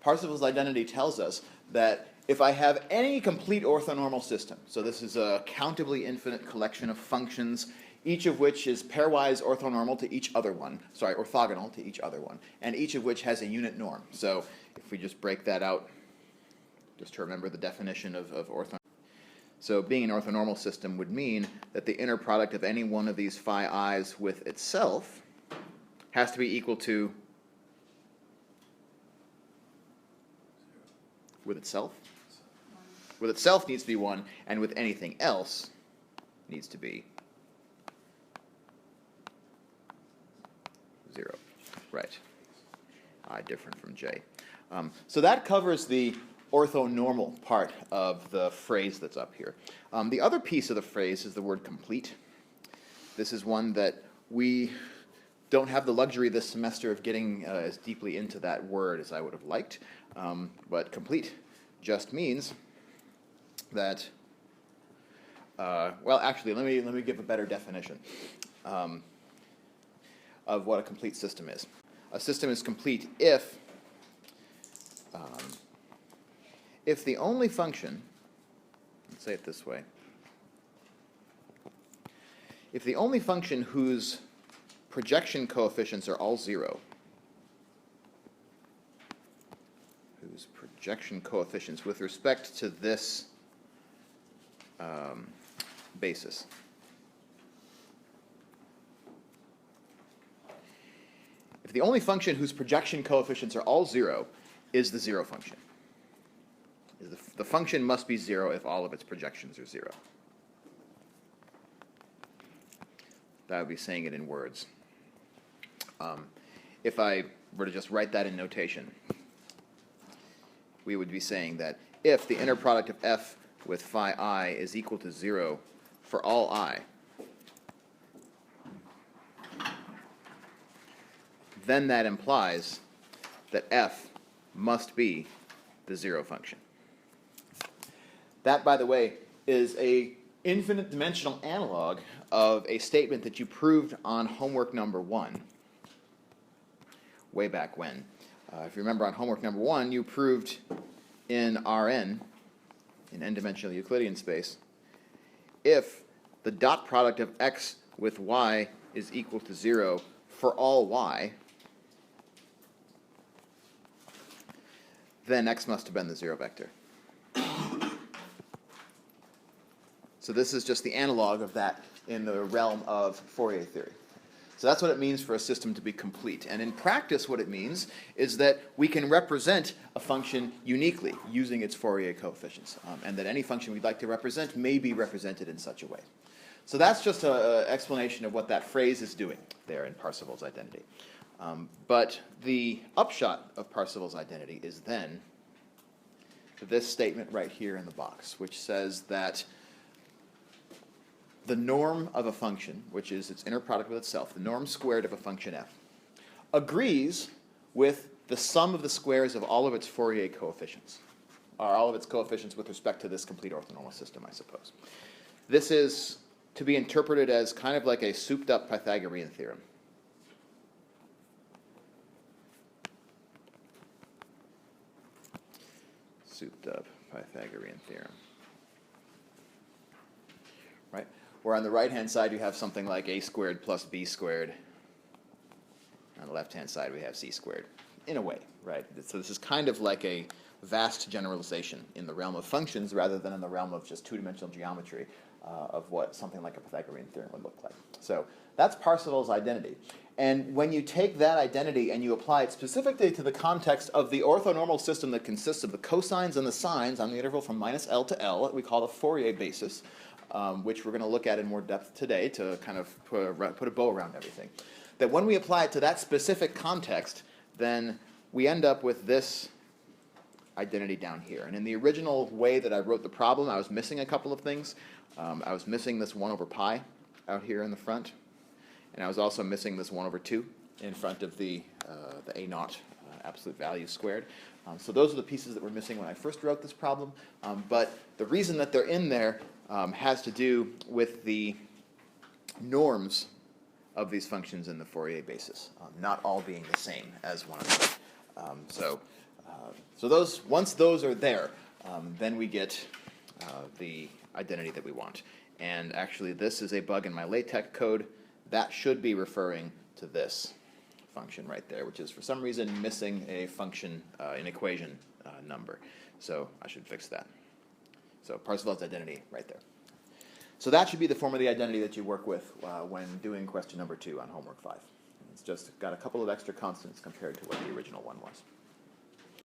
Parseval's identity tells us that if I have any complete orthonormal system, so this is a countably infinite collection of functions, each of which is pairwise orthonormal to each other one, sorry, orthogonal to each other one, and each of which has a unit norm. So if we just break that out, just to remember the definition of orthonormal. So being an orthonormal system would mean that the inner product of any one of these phi i's with itself has to be equal to, with itself? With itself needs to be 1, and with anything else needs to be 0. Right. I different from J. So that covers the orthonormal part of the phrase that's up here. The other piece of the phrase is the word complete. This is one that we don't have the luxury this semester of getting as deeply into that word as I would have liked. But complete just means that, well, actually, let me give a better definition of what a complete system is. A system is complete if the only function, let's say it this way, if the only function whose projection coefficients are all 0, whose projection coefficients with respect to this basis if the only function whose projection coefficients are all 0 is the 0 function. The function must be 0 if all of its projections are 0. That would be saying it in words. If I were to just write that in notation, we would be saying that if the inner product of f with phi I is equal to 0 for all I, then that implies that f must be the 0 function. That, by the way, is a infinite dimensional analog of a statement that you proved on homework number 1 way back when. If you remember on homework number 1, you proved in Rn, in n-dimensional Euclidean space, if the dot product of x with y is equal to 0 for all y, then x must have been the 0 vector. So this is just the analog of that in the realm of Fourier theory. So that's what it means for a system to be complete. And in practice, what it means is that we can represent a function uniquely using its Fourier coefficients, and that any function we'd like to represent may be represented in such a way. So that's just an explanation of what that phrase is doing there in Parseval's identity. But the upshot of Parseval's identity is then this statement right here in the box, which says that the norm of a function, which is its inner product with itself, the norm squared of a function f, agrees with the sum of the squares of all of its Fourier coefficients, or all of its coefficients with respect to this complete orthonormal system, I suppose. This is to be interpreted as kind of like a souped-up Pythagorean theorem. Souped-up Pythagorean theorem. Right? Where on the right-hand side you have something like a squared plus b squared. On the left-hand side we have c squared, in a way, right? So this is kind of like a vast generalization in the realm of functions rather than in the realm of just two-dimensional geometry of what something like a Pythagorean theorem would look like. So that's Parseval's identity. And when you take that identity and you apply it specifically to the context of the orthonormal system that consists of the cosines and the sines on the interval from minus L to L, that we call the Fourier basis, which we're going to look at in more depth today to kind of put a bow around everything, that when we apply it to that specific context, then we end up with this identity down here. And in the original way that I wrote the problem, I was missing a couple of things. I was missing this 1 over pi out here in the front, and I was also missing this 1 over 2 in front of the a naught absolute value squared. So those are the pieces that were missing when I first wrote this problem. But the reason that they're in there has to do with the norms of these functions in the Fourier basis, not all being the same as one another. So So once those are there, then we get the identity that we want. And actually, this is a bug in my LaTeX code. That should be referring to this function right there, which is for some reason missing a function, an equation number. So I should fix that. So Parseval's identity right there. So that should be the form of the identity that you work with when doing question number 2 on homework 5. It's just got a couple of extra constants compared to what the original one was.